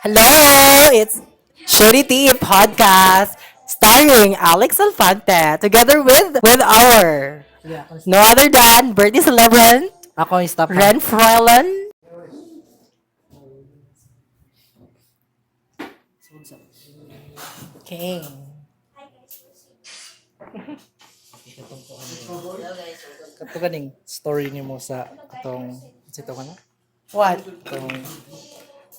Hello, it's Shady Tea Podcast starring Alex Alfante together with our no other than birthday celebrant Ako yung stop ha. Ren Froilan. King. Kato kaning story ni mo sa katong sito ka na? What? Katong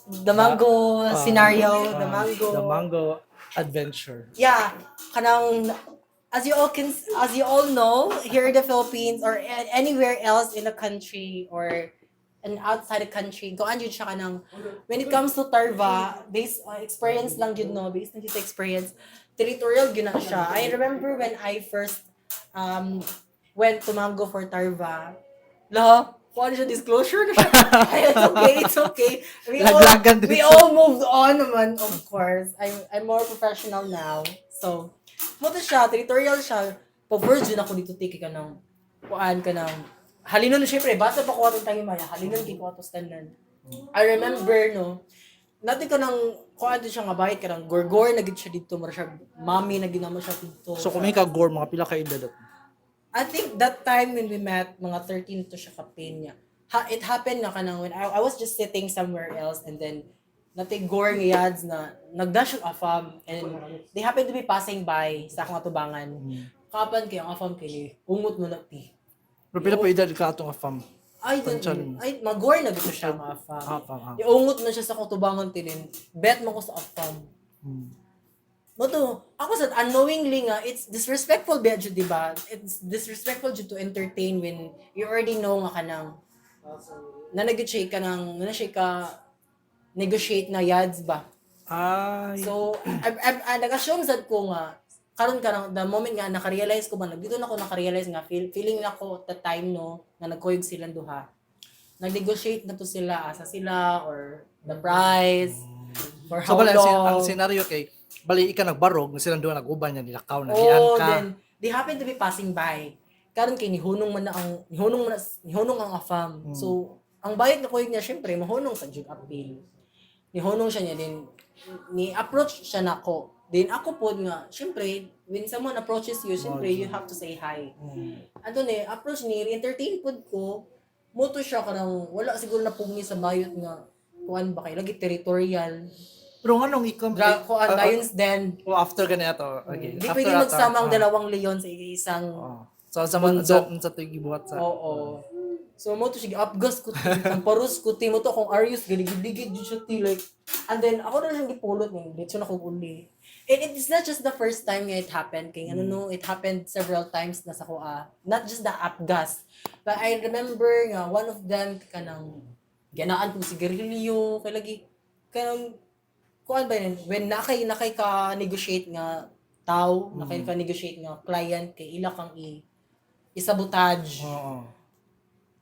The mango scenario, the The mango. Mango Adventure. Yeah, kanang as you all know, here in the Philippines or anywhere else in the country or and outside the country, kung ano siya kanang when it comes to Tarva, based on experience lang yun no, based on dito experience, territorial yun na siya. I remember when I first um went to Mango for Tarva, lahat kung ano siya, disclosure na siya. Ay, it's okay. Laglagan din We siya. all moved on naman, of course. I'm more professional now. So, muto siya, territorial siya. Pa-virgin ako dito, tiki ka ng, kuan ka ng, halinon, syempre, basta pa kuha tayo maya, halinon, kay kuha to standard. I remember, no, natin ka ng, kuha din siya nga bahit ka ng, gorgor, nagit siya dito, mara siya, mami, nagit naman siya dito. So kung may ka-gore, mga pila ka edad. I think that time when we met, mga 13 to siya kapin niya. It happened na kanang when I was just sitting somewhere else and then natigor ng yads na nagdash yung afam and they happened to be passing by sa akong atubangan. Kapan kayo ang afam kayo, ungot mo na ti. Pero pila pa edad ka atong afam? Ay, Pansyan mo. ay, magor na gito siya ang afam. Afam. Iungot na siya sa akong atubangan tinin. Bet mo ko sa afam. Boto, ako sa unknowingly nga, it's disrespectful ba dyan, diba? It's disrespectful dyan to entertain when you already know nga kanang na-negotiate ka ng, negotiate na yads ba? Ay. So, nag-assume sad ko nga, karon ka the moment nga naka-realize ko ba, dito na ako naka-realize nga, feeling na ko at the time no, na nagkuyog silang duha. Nag-negotiate na to sila, asa sila, or the price, for how So bala, long. ang senaryo kay, bali ika nagbarog, na silang doon nag-uban niya, nilakaw na, hiyan Oh, ka. then they happen to be passing by. Karon kay nihunong ang afam. So, ang bayad na kuyog niya syempre mahunong sa jud appeal. Nihunong siya niya din ni approach siya nako. Then ako pod nga syempre when someone approaches you, syempre you have to say hi. Ato ni approach ni entertain pod ko. Moto siya kanang wala siguro na pugni sa bayot nga kuan ba kay lagi territorial. Pero anong ikaw? Kuan lions den. O after ganito, okay. Hindi After pwede ata, magsama ang dalawang leon sa isang So sa mga sa tigi buhat sa. oo. So mo to sige upgas ko ang parus ko mo to kung Arius giligid-ligid jud siya ti like and then ako na lang gipulot ni dito na ko uli. And it's not just the first time nga it happened kay ano no it happened several times na sa ko not just the upgas but I remember nga one of them kanang ganaan kong sigarilyo kay lagi kanang kuan ba yun when nakay ka negotiate nga tao nakay ka negotiate nga client kay ila kang isabotage. Oo.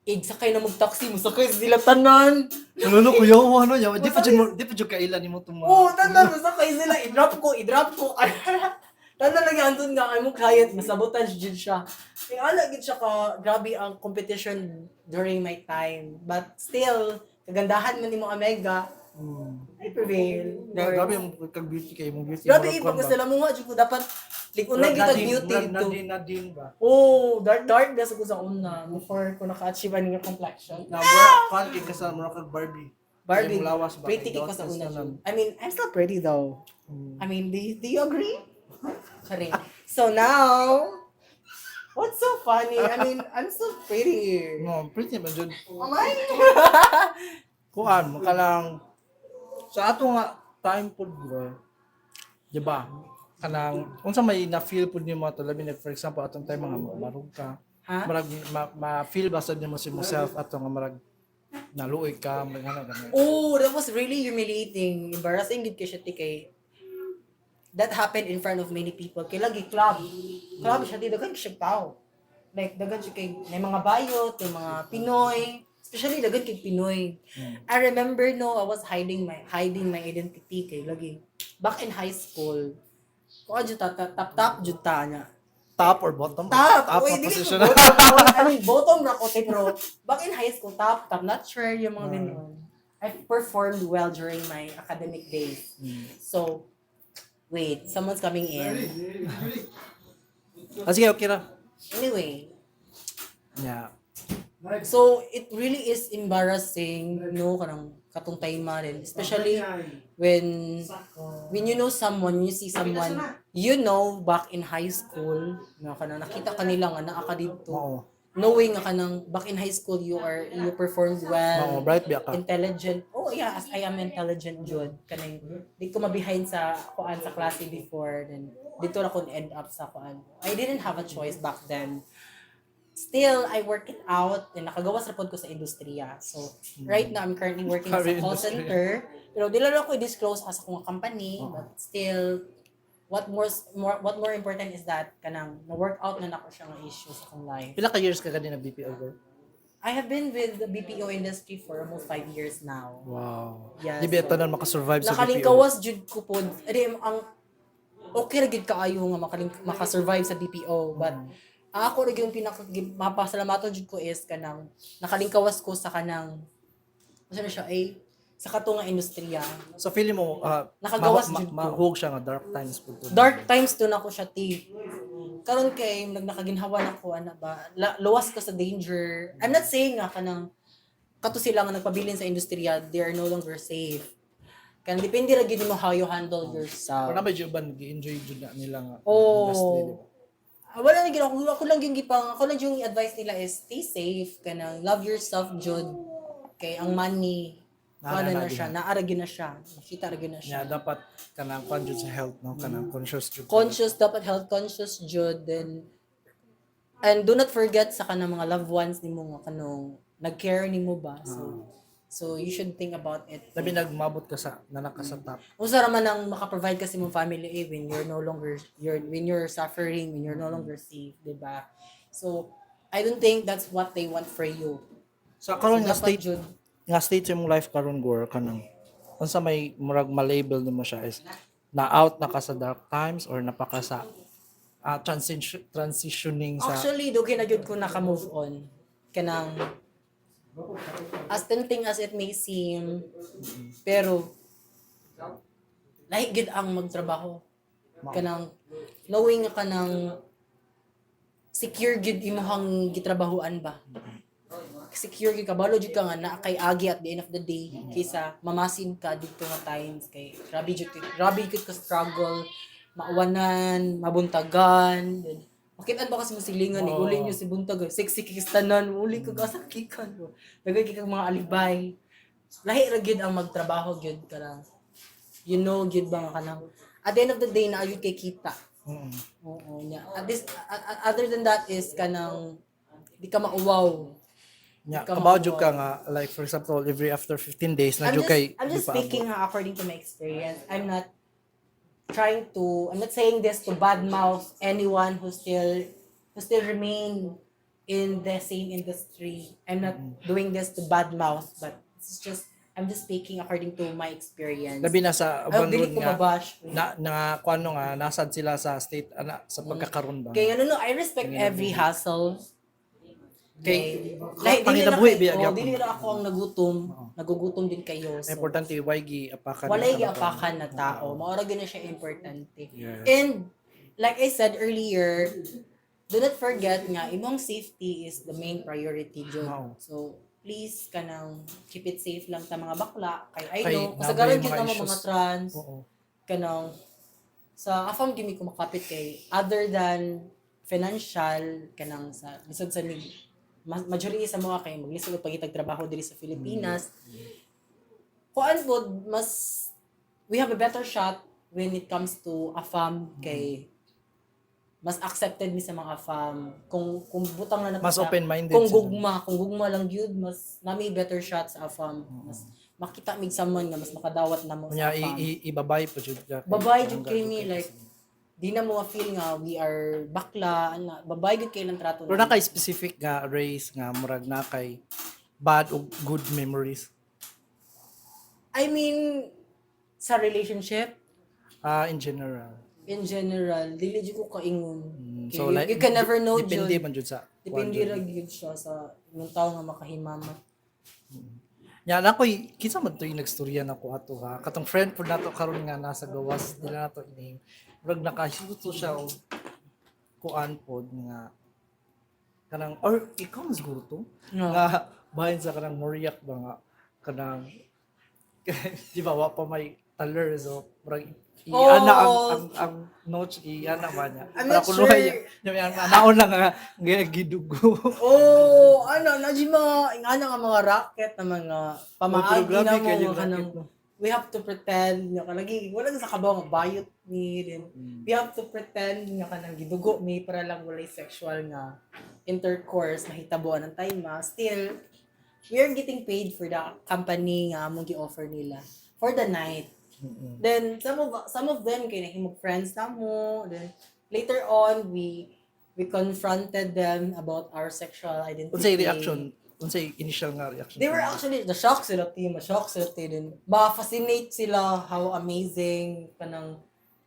Sakay na mag-taxi mo, sakay sila tanan. Ano kuya mo ano ya? Di pa jud kailan nimo tuma. Oo, tanan, sakay sila. I-drop ko. Tanan lagi andun nga, ay mo client, masabotage dyan siya. Kaya ala, gid siya ka, grabe ang competition during my time. But still, kagandahan man ni mo Omega, I prevail. Grabe yung kag-beauty kay mo beauty. Grabe, ipag sila mo nga, dyan ko dapat, unay kita beauty ito. Nadine ba? Oo, dark na sa ko sa una, before ko naka-achieve ang yung complexion. Na kan kay kasal mo kag Barbie. Barbie, Kay mulawas ba? pretty Kay ko sa Dawes una. na lang. I mean, I'm still pretty though. I mean, do you agree? Sorry. So now, what's so funny? I mean, I'm so pretty. No, pretty man jud. Am I? Kuan mo kanang sa ato nga time pud bro. Di ba? Kanang unsa may na-feel pud nimo ato labi na for example atong time mga marug ka. Ha? Marag ma-feel ba sad nimo si yourself ato nga marag naluoy ka mga ganun. Oh, that was really humiliating. Embarrassing gid kay siya kay that happened in front of many people. Kay lagi club. Club siya di dagan siya tao. Like dagan siya kay may mga bayot, may mga Pinoy, especially dagan kay Pinoy. I remember no, I was hiding my identity kay lagi. Back in high school, ko jud tap jud ta niya. Top or bottom? Top! Top Uy, ang dili position. ko bottom. I mean, bottom na ko, pero back in high school, top, not sure yung mga ganun. I performed well during my academic days. So, wait, someone's coming in. Sige, okay ra. Anyway, Yeah. so it really is embarrassing, no, kanang katong time rin, especially when you know someone, you see someone, you know, back in high school, na kanang nakita kanila nga naa ka dito. Oo. Knowing nga kanang back in high school you performed Oo, well, bright biya ka. intelligent. Oh yeah, as I am intelligent jud. Kanang di ko ma-behind sa kuan sa klase before, then dito na ko end up sa kuan. I didn't have a choice back then. Still, I work it out and nakagawas rapod ko sa industriya. So, right now, I'm currently working as a Career call industry. center. Pero di lang ako i-disclose as akong company. But still, what more important is that kanang na-work out na nako siya nga issue sa akong life. Pila ka years ka ganina BPO girl? I have been with the BPO industry for almost 5 years now. Wow. Yes, Di ba so- tanan makasurvive sa BPO? Nakalingkawas jud ko pod. Adi ang okay ra gid kaayo nga makasurvive sa BPO, but ako rin yung mapasalamaton jud ko is kanang nakalingkawas ko sa kanang ano na siya ay sa katunga industriya. So feeling mo Nakagawas jud ko. mahug siya nga dark times po to. Dark times to na ko siya ti. Karon kay nakaginhawa na ko ana ba luwas ko sa danger. I'm not saying nga kanang kato sila nga nagpabilin sa industriya, they are no longer safe. Kan depende ra gid mo how you handle yourself. Pero na ba juban gi-enjoy jud na nila nga Oh. industry, di ba? Wala na ginawa. Ako lang yung gipang, ako lang yung advice nila is stay safe, kanang love yourself, jud. Kay ang money, wala na siya, naaragin na siya, nakita ragin na siya. Nya dapat kanang kwan jud sa health no, kanang conscious jud. Conscious, dapat health conscious, jud. Then, and do not forget sa kanang mga loved ones nimo nga kanong nag-care nimo ba. So you should think about it. Labi nagmabot ka sa nanak ka sa top. Usa ra man ang maka-provide kasi mong family when you're no longer when you're suffering, when you're no longer safe, 'di ba? So I don't think that's what they want for you. Sa karon nga Dapat state jud sa imong life karon gor kanang unsa may murag ma-label nimo siya is na out na ka sa dark times or napaka sa transitioning sa actually dugay na jud ko naka-move on kanang as tempting as it may seem, pero lahi gid ang magtrabaho. Kanang knowing nga kanang secure gid imong gitrabahuan ba. Secure gid ka balo jud ka nga na kay agi at the end of the day kaysa mamasin ka dito nga times kay grabe jud ka struggle, maawanan, mabuntagan, makitaan ba kasi mo silingan ni uli niyo si buntag sexy kistanan uli ka kasakikan mo dagay kay mga alibay lahi ra gyud ang magtrabaho gyud kanang you know gyud ba nga kanang at the end of the day na ayud kay kita. Oo nya at this other than that is kanang di ka mauwaw. nya kabaw jud ka nga like for example every after 15 days na jud kay I'm just di pa speaking according to my experience. I'm not saying this to badmouth anyone who still remain in the same industry. I'm not doing this to badmouth, but I'm just speaking according to my experience. labi na sa Ay, urban dili road ko nga mabash. na kuano nga nasad sila sa state sa pagkakaroon ba. Kaya no, I respect every hustle. Kay dili panginabuhi biya gyapon. dili ra ako ang nagugutom din kayo. So, Importante why apakan. walay giapakan na tao. Maura gyud na siya importante. Yes. And like I said earlier, do not forget nga imong safety is the main priority jud. Wow. So please kanang keep it safe lang ta mga bakla kay I Kay know nabay kasagaran mga kita mo issues. mga trans Oo. kanang sa afam gimi ko makapit kay other than financial kanang sa lisod sa majority sa mga kay maglisod og pagitag trabaho diri sa Pilipinas. Kuan pod mas we have a better shot when it comes to AFAM kay mas accepted mi sa mga AFAM kung butang na nato Mas open-minded kung sila. gugma lang gyud mas nami better shot sa AFAM mas makita mig someone nga mas makadawat na mo Nya sa AFAM. ibabay po jud ka. Babay jud kay mi like di na mo feel nga we are bakla ana babay gud kay lang trato. Pero na kay specific nga race nga murag na kay bad o good memories. I mean sa relationship In general. in general dili jud ko kaingon. Okay, So like you can never know depende jud. man jud sa Depende ra gyud siya sa imong tawo nga makahimama. Yan ako'y kinsa man to yung nagstorya nako ato ha. Katong friend po nato karon nga nasa gawas nila nato ini. Murag nakasuto siya og kuan pod nga kanang or ikaw mas siguro to No. nga bahin sa kanang Moriak ba nga kanang di ba wa pa may taler so murag iana ang notes iana ba niya. I'm Para not kuno sure. yung naon lang nga gidugo. Oh, ano, na di mga, ingana nga mga racket na mga Pero pamaagi grabe na mo, kayo mga kanang, racket, no? we have to pretend, nga kalagi, wala na sa kabaw nga bayot ni, then, we have to pretend nga kanang gidugo mi para lang walay sexual nga intercourse, mahitabuan ng time still, we are getting paid for the company nga among gi-offer nila for the night. Then some of them kay nahimog friends na mo. Then later on we confronted them about our sexual identity. Unsay reaction? Unsay initial nga reaction? They were actually the shock sila team, shock sila team. Ba-fascinate sila how amazing kanang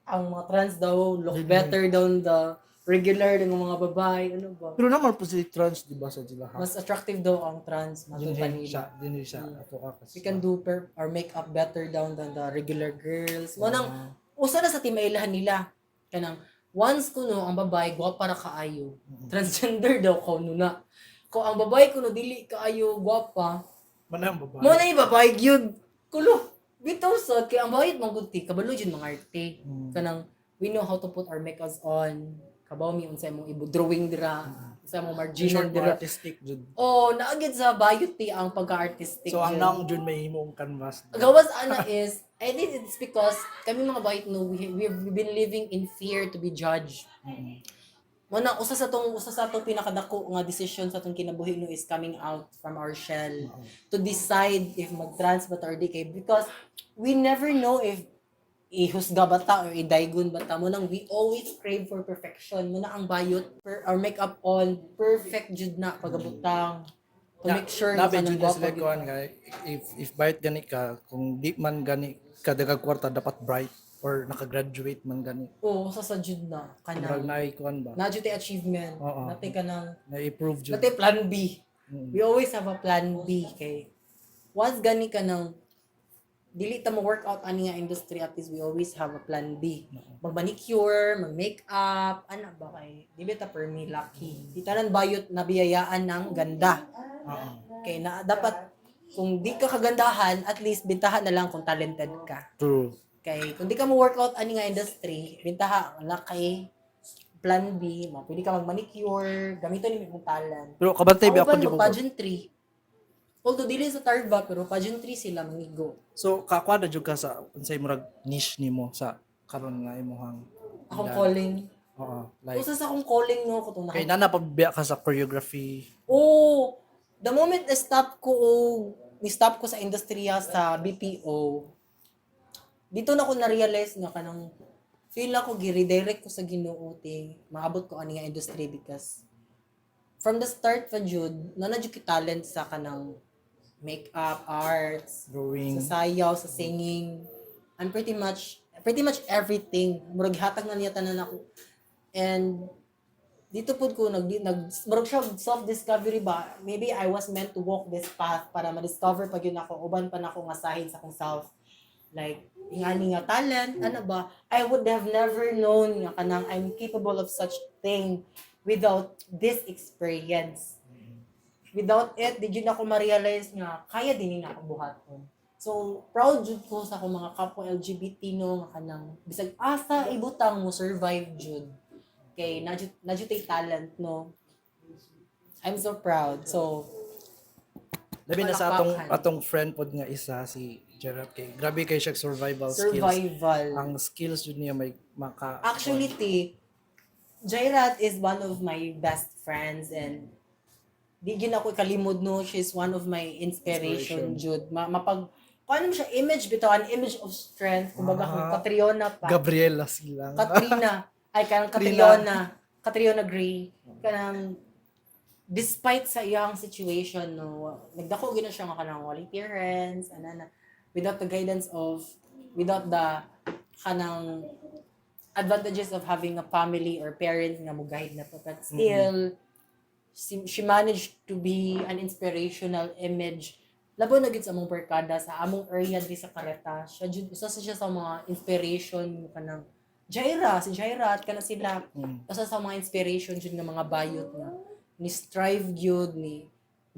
ang mga trans daw look better than the regular ng mga babae, ano ba? Pero naman po si trans, di ba sa sila ha? Mas attractive daw ang trans Din matong kanila. siya ato ka kasi. We can do our makeup better down than the regular girls. Mo nang usa na sa timailahan nila. Kanang once kuno ang babae gwapa ra kaayo. Transgender daw ko na. Ko ang babae kuno dili kaayo gwapa. Manang babae. Mo na babae gyud. Kulo. Bitaw sad kay ang bayad man gud ti kabalo jud mga arte. Kanang we know how to put our makeups on. Kabaw mi unsay mong drawing dira. Unsay mong marginal dira. artistic jud. Oh, naagid sa bayot ti ang pagka-artistic. So ang jud. naong jud may imong canvas. Gawas ana is, I think it's because kami mga bait no, we've been living in fear to be judged. Muna, usa sa tong pinakadako nga decision sa tong kinabuhi no is coming out from our shell to decide if mag-trans ba ta or di kay because we never know if ihusga ba ta or idaygon ba ta mo nang we always crave for perfection mo na ang bayot our makeup on perfect jud na pagabutang to make sure na Nabi kanang jud na gwapo sila gyud kuan ka. nga if bayad gani ka kung di man gani ka daghang kwarta dapat bright or naka-graduate man gani. Oo, sa jud na Murag kanang naay kuan ba? na jud tay achievement Oo. natin ka nang Na-approve jud. natin plan B. We always have a plan B kay once gani ka nang dili ta mo workout ani nga industry at least we always have a plan B. Mag-manicure, mag-makeup, ana ba kay di ta per me lucky. Di tanan bayot na biyayaan ng ganda. Kay na dapat kung di ka kagandahan, at least bintahan na lang kung talented ka. True. Kay kung di ka mo workout ani nga industry, bintaha wala kay plan B, pwede ka mag-manicure, gamiton ni mong talent. Pero kabantay ba ako di mo. pageantry. Although dili sa Tarva pero pageantry sila mangigo. So kakuha na jud ka sa unsay murag niche nimo sa karon nga imong Akong calling. Oo, like Usa sa akong calling no ko tong kay nana pabiya ka sa choreography. Oh, the moment ni-stop ko sa industriya sa BPO, dito na ko na-realize nga kanang feel ako gi-redirect ko sa Ginoo ting maabot ko ani nga industry because from the start pa jud nanadyo ki talent sa kanang makeup arts, Drawing. sa sayaw, sa singing, and pretty much everything. Murag hatag na niya tanan ako. And dito pud ko murag siya self-discovery ba. Maybe I was meant to walk this path para ma-discover pag yun ako. Uban pa na ako nga sahid sa akong self. Like, ingani nga talent, ano ba? I would have never known nga kanang I'm capable of such thing without this experience. Without it, di yun ako ma-realize nga kaya din na ako buhaton. So, proud jud ko sa akong mga kapwa LGBT no nga kanang bisag asa ibutang mo survive jud. Kay najud tay talent no. I'm so proud. So, Labi na sa palakpakan. atong friend pod nga isa si Gerard kay grabe kay siya survival skills. survival. Ang skills jud niya may maka Actually, Jairat is one of my best friends and di gyud ako kalimod no, she's one of my inspiration jud. Paano mo siya image bitaw an image of strength kumbaga kung Catriona pa. Gabriela sila. Katrina ay kanang Catriona Gray kanang despite sa iyang situation no nagdako gyud na siya nga kanang walang parents without the kanang advantages of having a family or parents nga mo guide na to but still she managed to be an inspirational image Labo na gid sa among barkada sa among area diri sa Careta. Siya jud isa siya sa mga inspiration kanang Jaira, si Jaira at kana sila. Isa sa mga inspiration jud nga mga bayot nga ni strive gyud ni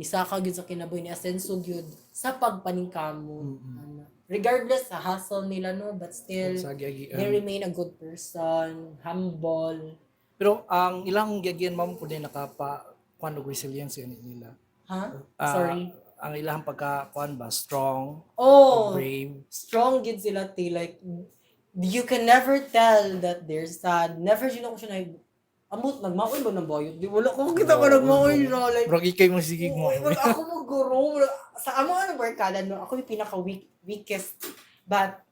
saka gyud sa kinabuhi ni asenso gyud sa pagpaningkamo. Ano. Regardless sa hustle nila no, but still they remain a good person, humble. Pero ang ilang gagyan ma'am po din kuan og resilience nila. Ha? Ah, Sorry. Ang ilang kuan ba strong, Oh, brave. strong gid sila ti like you can never tell that they're sad. Never yun ako siya na amot nagmaoy ba ng bayot? Di wala ko kita ko nagmaoy na like Bro, ikay mo sigig mo. ako mo guro sa amo ano barkada no ako yung pinaka weakest but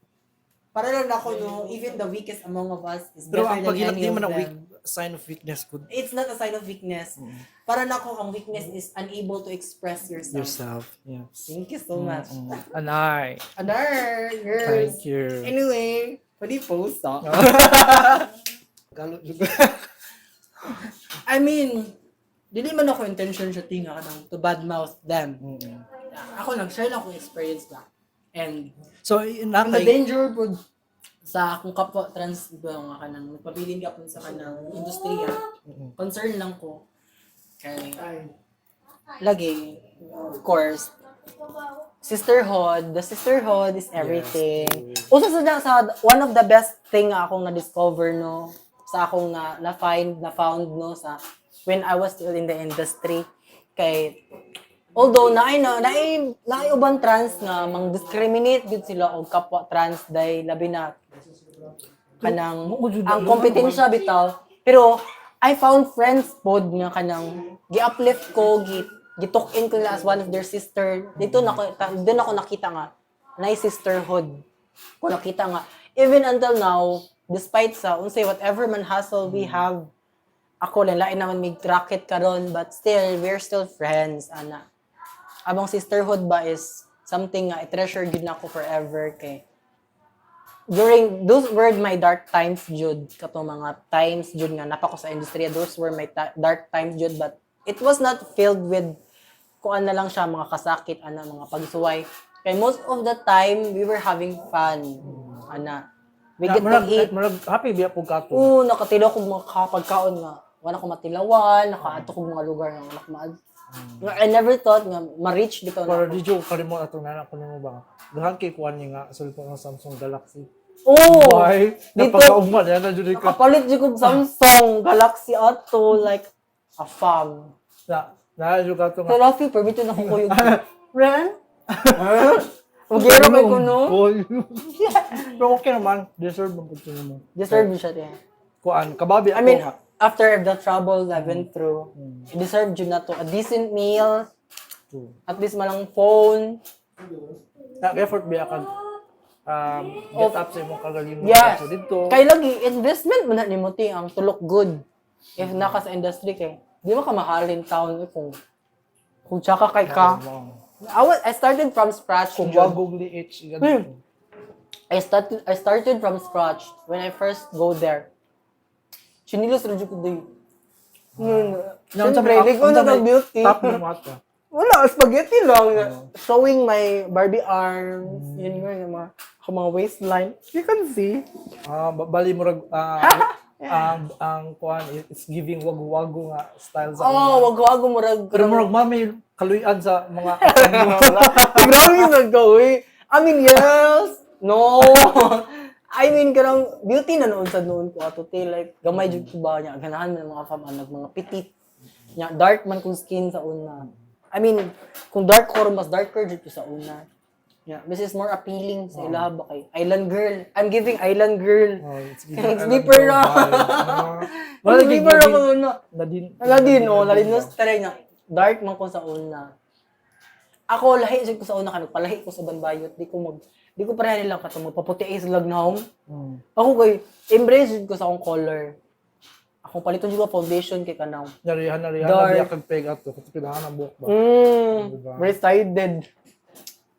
para lang ako no even the weakest among of us is Pero better ang than pagilak any di of man ang them. sign of weakness good It's not a sign of weakness. Para na ako ang weakness is unable to express yourself. yourself. Yes. Thank you so much. Anay. Anar, girls. Thank you. Anyway, pwede post ah. Galo juga. I mean, dili man ako intention siya tinga kanang to badmouth them. Ako nag-share lang akong experience ba. And So, ang nakay danger po sa akong kapwa trans ba nga kanang nagpabilin ka po sa kanang industriya. Concern lang ko kay lagi of course the sisterhood is everything. Usa sa one of the best thing nga akong na-discover no sa akong na found no sa when I was still in the industry kay although naay ubang trans nga mang discriminate gid sila og kapwa trans dahil labi na kanang ang kompetensya bitaw pero I found friends pod nga kanang gi-uplift ko gitok-in ko nila as one of their sister dito doon ako nakita nga na sisterhood ko nakita nga even until now despite sa unsay whatever man hustle we have ako lang lain naman mig racket karon but still we're still friends ana abang sisterhood ba is something nga i-treasure gid nako forever kay during those were my dark times jud kato mga times jud nga napako sa industriya those were my dark times jud but it was not filled with kuan na lang siya mga kasakit ana mga pagsuway kay most of the time we were having fun ana we get to eat happy biya pug kato. nakatilo ko mga kapagkaon nga wala ko matilawan nakaato ko mga lugar nga wala ko I never thought nga ma-reach dito Pero na di jo kalimot atong nana ko nimo ba. Dahan kay kuan niya nga cellphone ng Samsung Galaxy. Why? dito Napakauma yan na jud ka. kapalit jud kog Samsung Galaxy ato like a fam. Na jud ka to So, nga. Rafi, permito na kong kuyog. Ren? Ugero kay ko, no? Pero okay naman, deserve mo pud mo. Deserve siya niya. Kuan kababi I ako mean, nga. after the trouble I went through, I deserve yun na to. A decent meal, at least malang phone. Nag-effort biya kag get up sa imong kagalingon. Yes. So dito. Kay lagi, investment mo na ni mo ti ang tulok good. If naka sa industry kay, di mo ka mahalin taon kung tsaka kay ka. I started from scratch. Kung Jud. wagog liit I started from scratch when I first go there. Chinilos radyo ko doy. Siyempre, hindi ko na beauty. Top mo mata. Wala, spaghetti lang. Showing my Barbie arms. Yun yung mga waistline. You can see. Bali mo rag ang kuan it's giving wago-wago nga style sa. Wag-wago mo rag. Pero mo rag mami kaluyan sa mga Grabe yung nagkawi. I mean, yes. No. I mean, karang beauty na noon sa noon ko ato te like gamay jud ko ba niya ganahan man mga fam mga petit. Nya dark man kung skin sa una. I mean, kung dark ko mas darker jud ko sa una. Yeah, this is more appealing sa ilaha ba kay Island Girl. I'm giving Island Girl. It's deeper na. Wala deeper na una. Ladin no stray na. Dark man ko sa una. Ako lahi jud ko sa una kanang palahi ko sa banbayot, di ko pareha nilang kato magpaputi ay sa lagnaw. Ako kay embrace jud ko sa akong color. Akong paliton jud ko foundation kay kanaw. Narihan na biya kag peg ato kasi pidahan ang buhok ba. Very sided.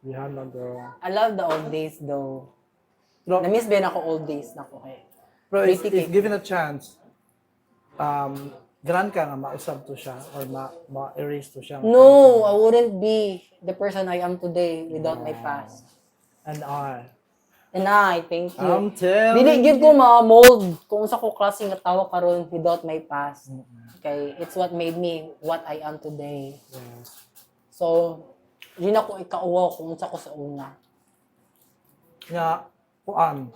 Rihan na girl. I love the old days though. Pero, Na-miss ba na ako old days na ko kay. if given a chance, Grand ka nga mausab to siya or ma-erase to siya. No, I wouldn't be the person I am today without my past. And I. And I, thank you. I'm telling Dili gyud ko ma-mold kung sa ko klase nga tawo karon without my past. Okay, it's what made me what I am today. Yes. So, di na ko ikauwaw kung sa ko sa una. Nga, kuan.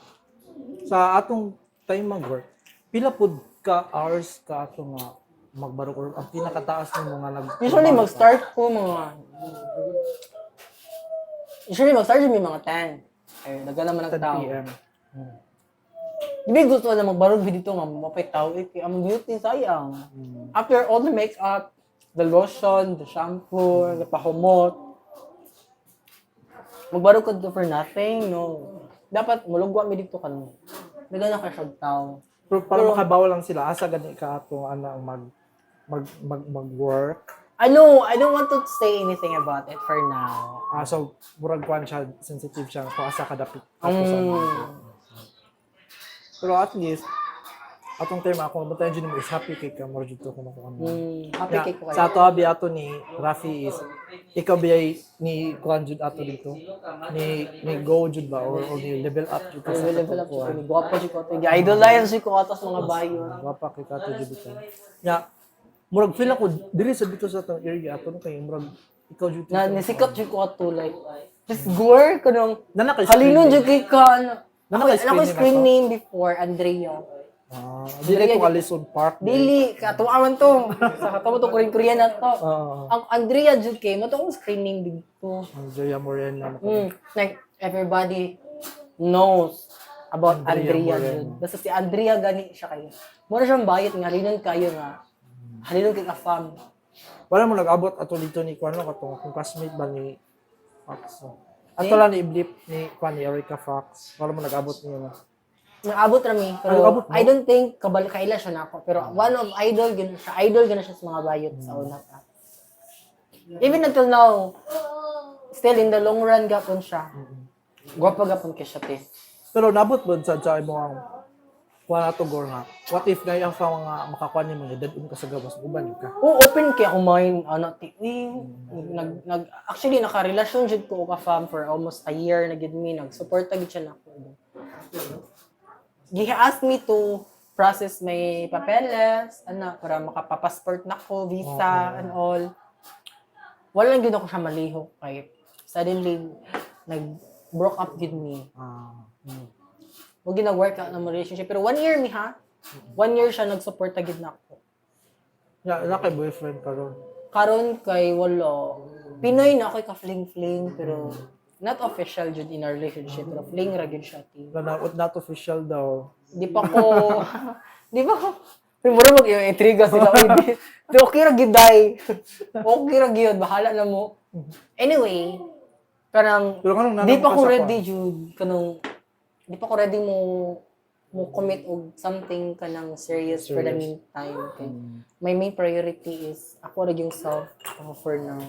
Sa atong time mag-work, pila pud ka hours ka ato nga magbarok or ang pinakataas nimo nga Usually mag-start ko may mga 10. Ay, daga naman ang 10 tao. PM. Di ba gusto na magbarog dito nga mapay tao ang beauty sayang. After all the makeup, the lotion, the shampoo, the pahumot, magbarog ka dito for nothing, no. Dapat mulugwa mi dito kan. Daga na ka siya tao. Pero para makabaw lang sila, asa gani ka ato ana mag-work. I know, I don't want to say anything about it for now. So murag kuan siya, sensitive siya kung asa ka dapit ato sa pero at least atong tema ako mo tayo mo is happy kay ka more dito kung ako Happy cake ko kayo. sa ato abi ato ni Rafi is ikaw biyay ni kuan jud ato dito ni go jud ba or ni level up jud ka sa Level up siya. Gwapo siya ko. Idolize siya ko atas mga bayo. wapa kay ka to jud dito ya murag feel ako diri sa dito sa atong area ato kay murag ikaw jud Na nisikap siya ko ato like just gore ko nung na kay halinon jud kay ka. Naka-screen Ako screen name before Andrea. dili ko Alison Park Dili katuaman to. Sa katawo to Korean na to. Ang Andrea jud kay mo to akong screen name dito. Andrea Moreno Like everybody knows about Andrea Andrea Moreno. jud. Basta si Andrea gani siya kayo. Mura siyang bayot nga halinon kayo nga. Halinon kay ka fam. wala mo nag-abot ato dito ni kuan no katong kung classmate ba ni Fox ato lang ni Iblip ni kuan ni Erica Fox wala mo nag-abot niyo na Nag-abot rami, pero Nag-abot mo? I don't think kaila siya na ako. Pero one of idol gina siya sa mga bayot sa una pa. Even until now, still in the long run gapon siya. Gwapa gapon kay siya te. pero nabot ba sa mo ang kuan ato gor nga what if na yung mga makakuan nimo ni dadun ka sa gawas uban ka Oo, open kay ako mind ano ti. Nag actually naka-relasyon jud ko ka fam for almost a year na gid mi nag-support gid siya nako. He asked me to process my papeles, para makapapassport na ko, visa, and all. Wala lang yun ako siya malihok. Kaya suddenly, nag-broke up with me. Huwag yun nag-work out ng relationship. Pero 1 year mi ha? 1 year siya nag-support agad na ako. na kay boyfriend karon Karon kay wala. Pinoy na ako ka-fling-fling, pero not official jud in our relationship. Pero fling ra gyud siya. not official daw Di pa ko pero mura mag-intriga sila. Pero okay ra gyud day. Okay ra gyud, bahala na mo. Anyway, pero kanang di pa ko ready jud di pa ko ready mo commit og something kanang serious for the meantime. Okay? My main priority is ako ra yung self ako for now.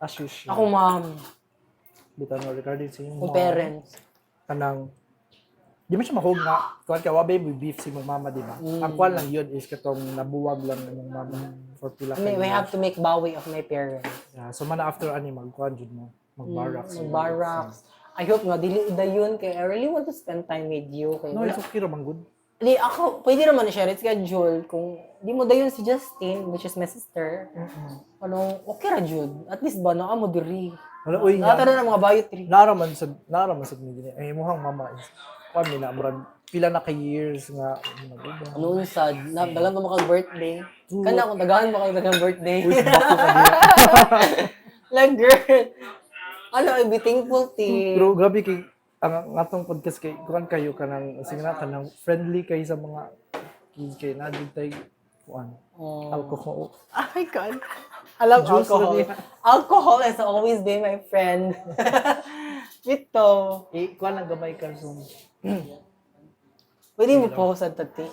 as usual Ako mom, bitan mo regarding sa kung imong parents. kanang di man siya mahog nga kuan ka wabay mo beef si mong mama di ba ang kuan lang yun is katong nabuwag lang ng mama for pila I mean, we have to make bawi of my parents. yeah, so man after ani magkuan jud mo magbarracks Mag-barracks. I hope nga, dili yun kay I really want to spend time with you. Kay no it's okay ra man good Di, ako, pwede naman i-share it schedule kung di mo dayon si Justin, which is my sister. Okay ra jud. At least ba, naa mo diri. wala uy nga Nakatara ng mga bayot diri. naraman sa ni ay muhang mama is kuan mi na murag pila na ka years nga naguba Ano sad, dalang ka makag-birthday. Kana kung dagahan mo kayo dagang birthday. uy bako ka diya Like, girl. Ano, be thankful, ti. pero grabe kay ang atong podcast kay kuan kayo kanang singna kanang friendly kay sa mga kids kay na tay kuan alcohol Oh my God. I love Juice alcohol. na niya. Alcohol has always been my friend. Ito. kuan lang gamay ka so Pwede mo po sa tati.